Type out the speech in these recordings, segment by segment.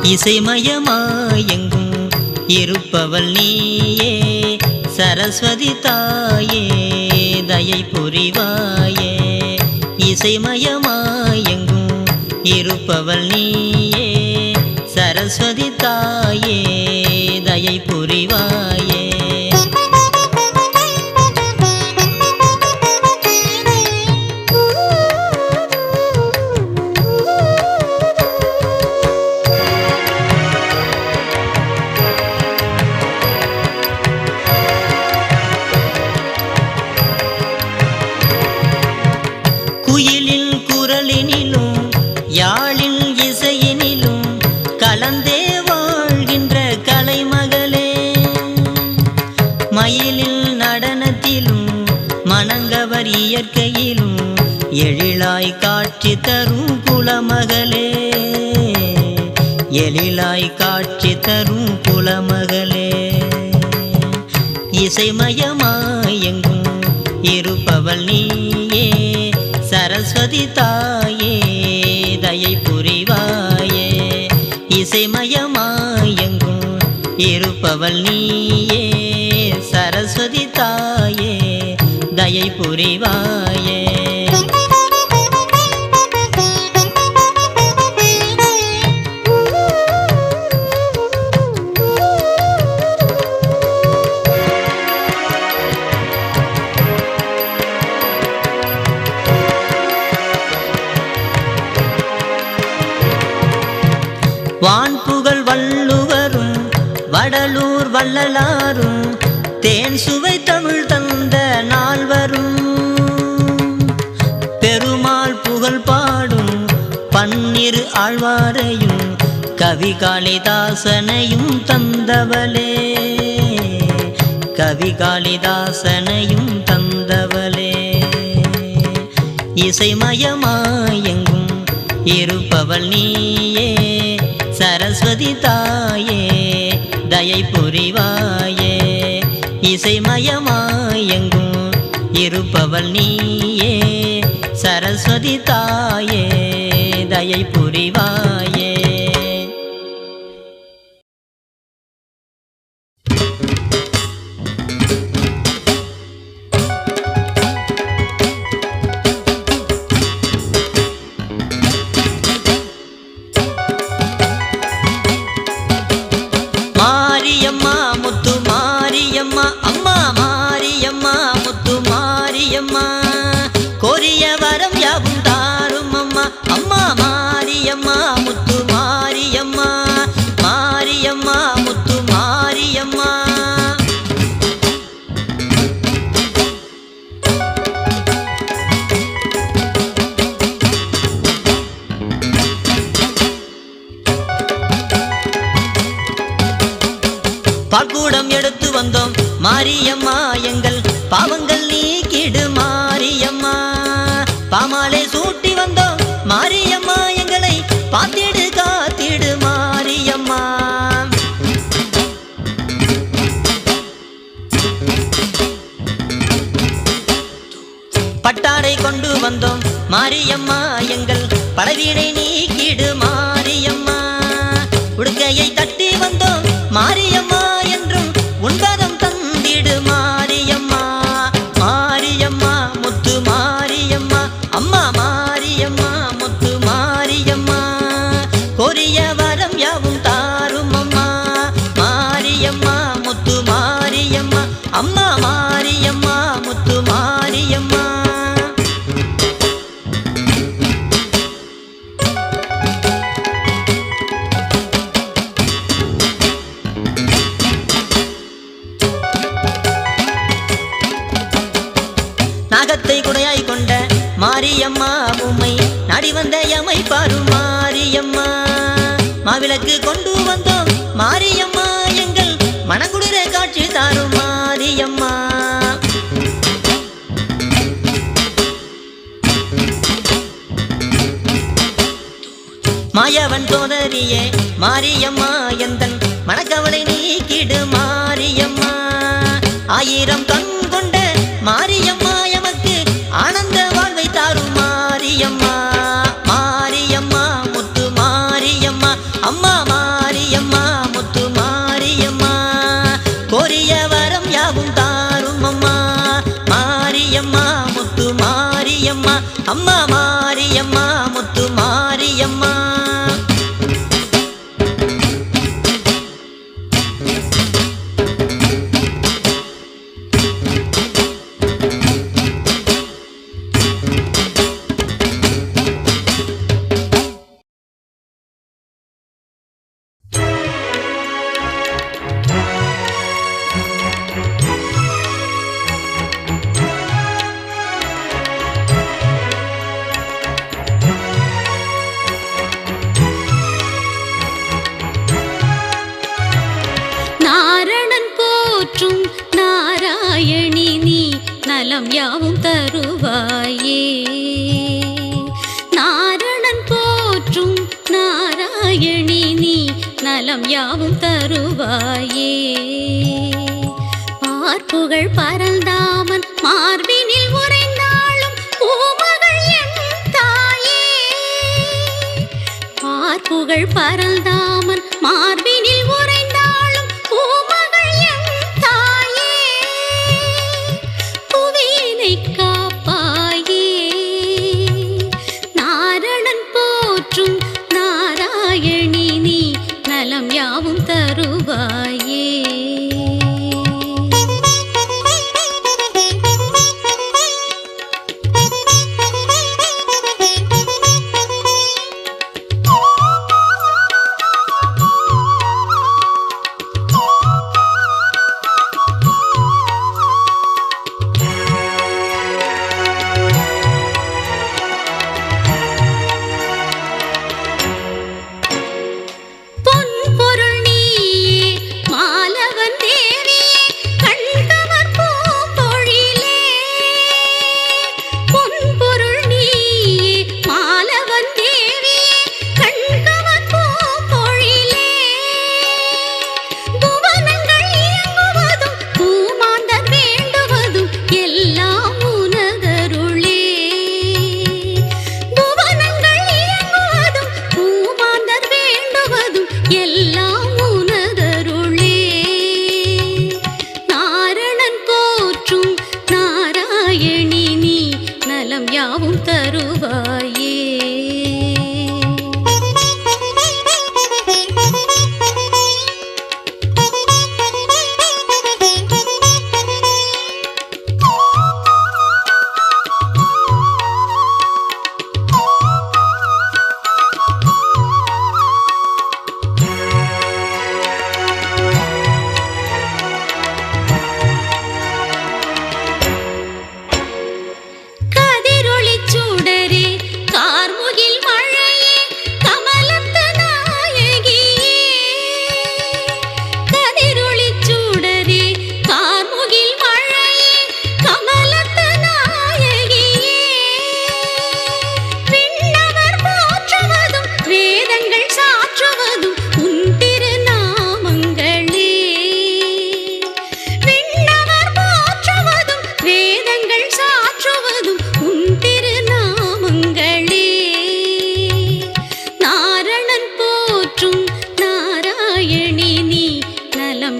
இசைமயமாயெங்கும் இருப்பவள் நீயே சரஸ்வதி தாயே தயை புரிவாயே இசைமயமாயெங்கும் இருப்பவள் நீயே சரஸ்வதி தாயே தயை புரிவாயே குயிலின் குரலினிலும் யாழின் இசையினிலும் கலந்தே வாழ்கின்ற கலைமகளே மயிலின் நடனத்திலும் மணங்கவர் இயற்கையிலும் எழிலாய் காட்சி தரும் குலமகளே எழிலாய் காட்சி தரும் குலமகளே இசைமயமாயெங்கும் இருப்பவள் நீயே சரஸ்வதி தாயே தயை புரிவாயே இசைமயமாயெங்கும் இருப்பவள் நீயே சரஸ்வதி தாயே தயை புரிவாயே வான்புகழ் வள்ளுவரும் வடலூர் வள்ளலாரும் தேன் சுவை தமிழ் தந்த நால்வரும் பெருமாள் புகழ் பாடும் பன்னிரு ஆழ்வாரையும் கவி காளிதாசனையும் தந்தவளே கவி காளிதாசனையும் தந்தவளே இசைமயமாயெங்கும் இருப்பவள் நீயே சரஸ்வதி தாயே தயை புரிவாயே இசைமயமாயெங்கும் இருப்பவள் நீயே சரஸ்வதி தாயே தயை புரிவாயே மாரியம்மா முத்து மாரியம்மா அம்மா மாரியம்மா முத்து மாரியம்மா கோரிய வரம் யாவும் தாரும் அம்மா அம்மா மாரியம்மா முத்து மாரியம்மா மாரியம்மா முத்து மாரியம்மா பால்கூடம் எடுத்து வந்தோம் மாரியம்மா எங்கள் பாவங்கள் நீக்கிடு மாரியம்மா பாமாலை சூட்டி வந்தோம் மாரியம்மா எங்களை பாத்திடு காத்திடு மாரியம்மா பட்டாடை கொண்டு வந்தோம் மாரியம்மா எங்கள் படவீடை நீக்கிடு மாரியம்மா உடுக்கையை தட்டி வந்தோம் மாரியம்மா என்றும் உண்பதம் தந்திடு மாரியம்மா மாரியம்மா முத்து மாரியம்மா அம்மா மாரியம்மா முத்து மாரியம்மா கோரிய வரம் யாவும் தாரும் அம்மா மாரியம்மா முத்து மாரியம்மா அம்மா மாரியம்மா முத்து மாரியம்மா நாகத்தை குடையாய் கொண்ட மாரியம்மா உம்மை நாடி வந்த எமை பாரு மாரியம்மா மாவிளக்கு கொண்டு வந்தோம் மாரியம்மா எங்கள் மனங்குளிர காட்சி தாரும் மாரியம்மா மாயவன் தோதரியே மாரியம்மா எந்தன் மனக்கவலை நீக்கிடு மாரியம்மா ஆயிரம் கண் கொண்ட மாரியம்மா எமக்கு ஆனந்த வாழ்வை தாரும் மாரியம்மா மாரியம்மா முத்து மாரியம்மா அம்மா மாரியம்மா அம்மா மாரியம்மா முத்து மாரியம்மா நலம் யாவும் தருவாயே நாரணன் போற்றும் நாராயணி நீ நலம் யாவும் தருவாயே பார்ப்புகள் பரந்தாமன் மார்பினில் உறைந்தாளும் பூமகள் என் தாயே பார்ப்புகள் பரந்தாமன் மார்பினில் உறைந்தாளும் பூமகள் என் தாயே காப்பாயே நாரணன் போற்றும் நாராயணி நீ நலம் யாவும் தருவாயே யாவும் தருவாயே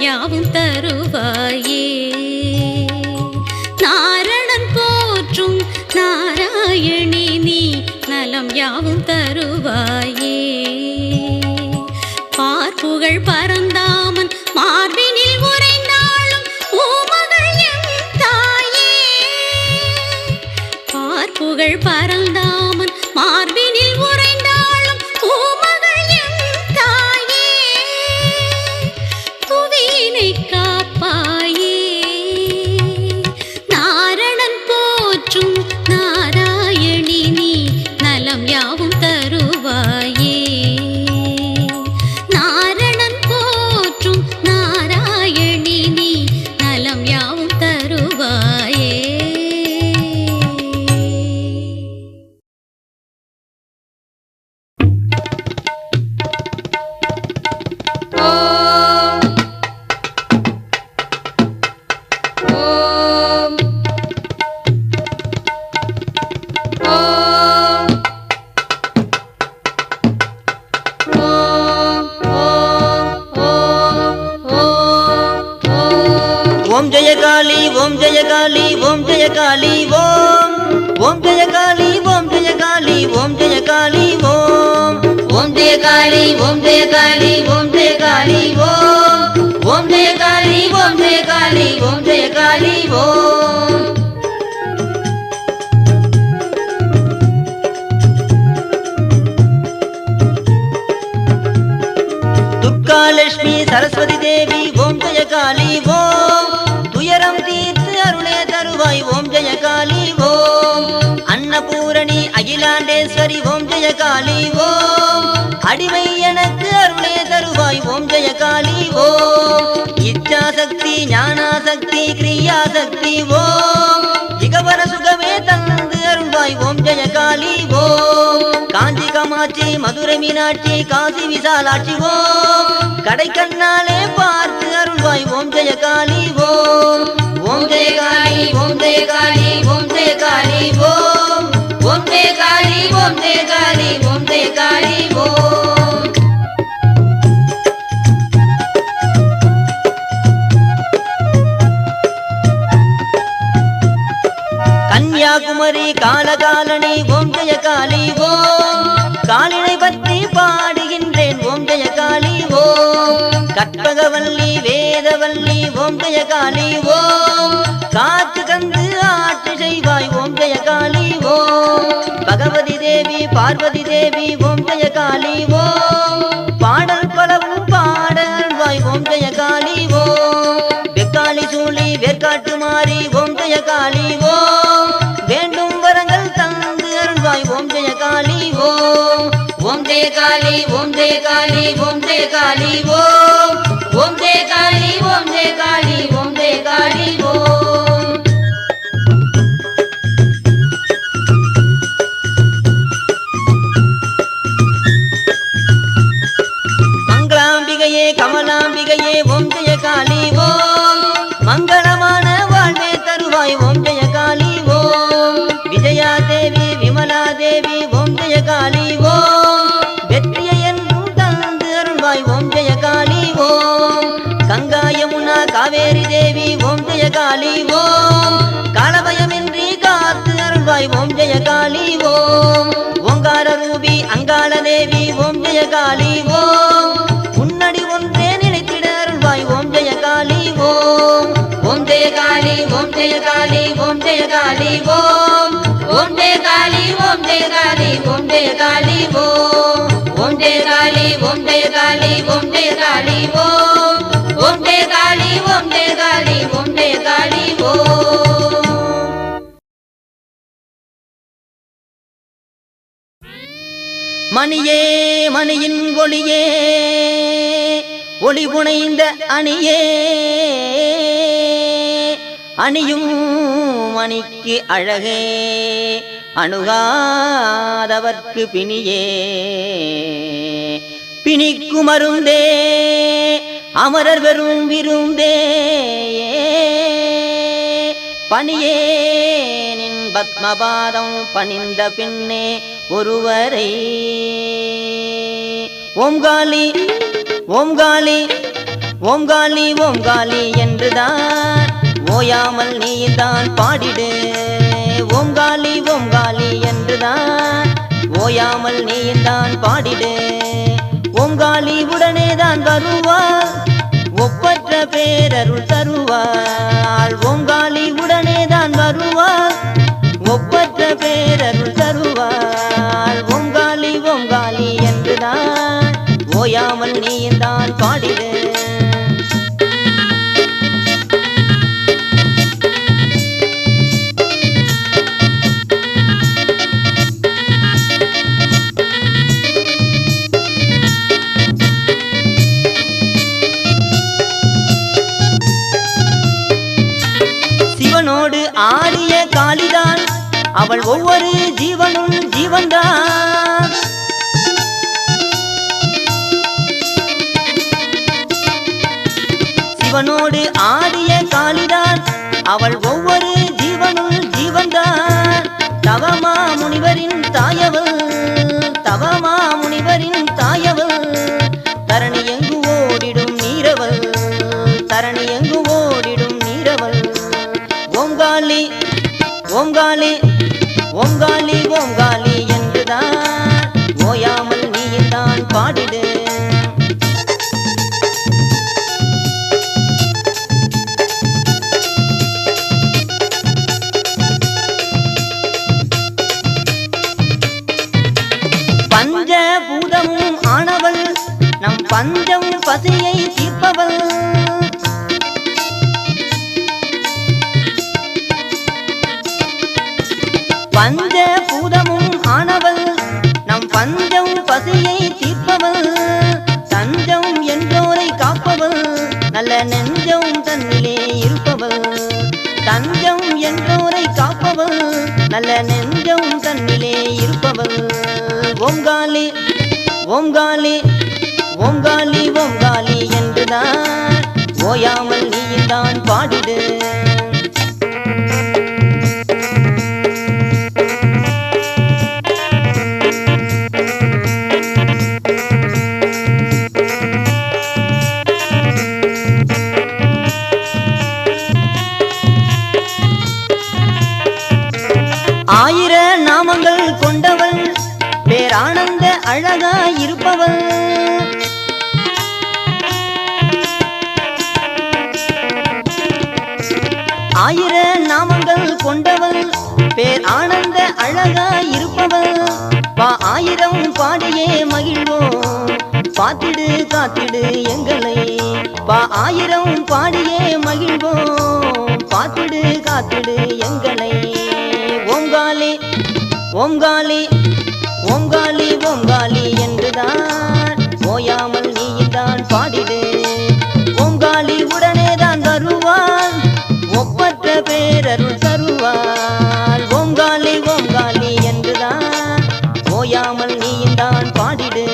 யாவும் தருவாயே நாரணன் போற்றும் நாராயணி நீ நலம் யாவும் தருவாயே பார்ப்புகள் பரந்தாமன் மார்பினில் உறைந்தாளும் பூமகள் என் தாயே பார்ப்புகள் பரந்தாமன் மார்பினில் உறைந்தாளும் பூமகள் என் தாயே காப்பாயே நாரணன் போற்றும் நாராயணி நீ நலம் யாவும் தருவாயே நாரணன் போற்றும் நாராயணி நீ நலம் யாவும் தருவாயே ஓம் ஜெய காளி ஓம் ஜெய காளி ஓம் ஜெய காளி ஓம் ஓம் ஜெய ஜெய காளி ஓம் ஜெய காளி ஓம் ஜெய காளி ஓம் ஓம் ஜெய காளி ஓம் ஜெய காளி ஓம் ஜெய காளி ஓம் ஓம் ஜெய காளி ஓம் ஜெய காளி ஓம் ஜெய காளி ஓம் துர்காலட்சுமி சரஸ்வதி தேவி ஓம் ஜெய காளி ஓம் துயரம் தீர்த்து அருளே தருவாய் ஓம் ஜெய காளி ஓம் அன்னபூரணி அகிலாண்டேஸ்வரி ஓம் ஜெய காளி ஓம் அடிமை எனக்கு அருளே தருவாய் ஓம் ஜெய காளி ஓம் இச்சாசக்தி ஞானாசக்தி கிரியாசக்தி ஓம் இகவர சுகமே தந்து அருள்வாய் ஓம் ஜெய காளி ஓம் காஞ்சி காமாட்சி மதுரை மீனாட்சி காசி விசாலாட்சி ஓம் கடை கண்ணாலே பார்த்து அருள்வாய் ஓம் ஜெய காளி ஓம் ஓம் ஜெய காளி ஓம் ஜெய காளி ஓம் ஜெய காளி ஓம் ஓம் ஜெய காளி ஓம் ஜெய காளி ஓம் ஜெய காளி ஓம் கன்யாகுமரி காலகாலனி ஓம் ஜெய காளி ஓம் காளினை பற்றி பாடுகின்றேன் ஓம் ஜெய காளி ஓம் கற்பகவல்லி வேதவல்லி ஓம் ஜெய காளி ஓம் காத்து கந்து ஆட்டு செய்வாய் ஓம் ஜெய காளி ஓம் பகவதி தேவி பார்வதி தேவி ஓம் ஜெய காளி ஓம் பாடல் பலவும் பாடல்வாய் ஓம் ஜெய காளி ஓம் வெக்காளி சூழி வேற்காட்டு மாறி ஓம் ஜெய காளி ஓம் வேண்டும் வரங்கள் தந்து அருள்வாய் ஓம் ஜெய காளி ஓம் ஓம் ஜெய காளி ஓம் ஜெய காளி ஓம் ஜெய காளி ஓம் ஓம் ஜெய காளி ஓம் ஜெய காளி ஓம் ஜெய காளி ஓம் மங்களாம்பிகையே கமலாம்பிகையே ஓம் ஜெய காளி ஓம் மங்களமான வாழ்வே தருவாய் ஓம் ஜெய காளி ஓம் விஜயா தேவி விமலா தேவி ஓம் ஜெய காளி ஓம் வெற்றியை என்றும் தந்து அருள்வாய் ஓம் ஜெய காளி ஓம் கங்கா யமுனா காவேரி தேவி ஓம் ஜெய காளி ஓம் காலபயமின்றி காத்து அருள்வாய் ஓம் ஜெய காளி ஓம் ஓங்கார ரூபி அங்காள தேவி ஓம் ஜெய காளி ஓம் உன்னடி ஒன்றே நினைத்திட அருள்வாய் ஓம் ஜெய காளி ஓம் ஓம் ஜெய காளி ஓம் ஜெய காளி ஓம் ஜெய காளி ஓம் ஓம் ஜெய காளி ஓம் ஜெய காளி ஓம் ஜெய காளி ஓம் ஓம் ஜெய காளி ஓம் ஜெய காளி ஓம் ஜெய காளி ஓம் ஓம் ஜெய காளி ஓம் ஜெய காளி ஓம் ஜெய காளி ஓம் மணியே மணியின் ஒளியே ஒளி புனைந்த அணியே அணியும் மணிக்கு அழகே அணுகாதவர்க்கு பிணியே பிணிக்கு மருந்தே அமரர் வெறும் விருந்தே பணியே நின் பத்மபாதம் பணிந்த பின்னே ஒருவரை ஓம் காளி ஓம் காளி ஓம் காளி ஓம் காளி என்றுதான் ஓயாமல் நீதான் பாடிடு ஓம் காளி என்றுதான் ஓயாமல் நீதான் பாடிடு ஓம் காளி உடனே தான் வருவாள் ஒப்பற்ற பேரருள் தருவாள் ஓம் காளி உடனே தான் வருவாள் ஒப்பற்ற பேரருள் தருவாள் ஓம் காளி என்றுதான் ஓயாமல் நீதான் பாடிடு சிவனோடு ஆடிய காளிதான் அவள் ஒவ்வொரு ஜீவனும் ஜீவன்தான் சிவனோடு ஆடிய காளிதான் அவள் ஒவ்வொரு ஜீவனும் ஜீவன்தான் தவமா முனிவரின் தாயவள் தவமா முனிவரின் தாயவள் தரணி எங்கு ஓடிடும் நீரவள் தரணி எங்கு ஓடிடும் நீரவள் ஓம் காளி ஓம் காளி ஓம் காளி பஞ்சம் பசியை தீர்ப்பவள் பஞ்ச பூதமும் ஆனவள் நம் பஞ்சம் பசியை தீர்ப்பவள் தஞ்சம் என்றோரை காப்பவள் நல்ல நெஞ்சம் தன்னிலே இருப்பவள் தஞ்சம் என்றோரை காப்பவள் நல்ல நெஞ்சம் தன்னிலே இருப்பவள் ஓங்காளி ஓங்காளி ஓங்காளி ஓங்காளி என்றுதான் ஓயாமல் நீதான் பாடிடு ஆயிர நாமங்கள் கொண்டவள் பேரானந்த அழகாயிருப்பவள் ஆயிர நாமங்கள் கொண்டவள் பேர் ஆனந்த அழகாயிருப்பவள் ஆயிரம் பாடியே மகிழ்வோம் பாத்திடு காத்திடு எங்களை ஆயிரம் பாடியே மகிழ்வோம் பாத்திடு காத்திடு எங்களை ஓங்காளி ஓங்காளி ஓங்காளி ஓங்காளி என்றுதான் ஓயாமல் நீதான் பாடிடு ஓங்காளி உடனே தான் வருவாள் ஒப்பற்ற பேரருள் தருவாள் ஓங்காளி ஓங்காளி என்றுதான் ஓயாமல் நீதான் பாடிடு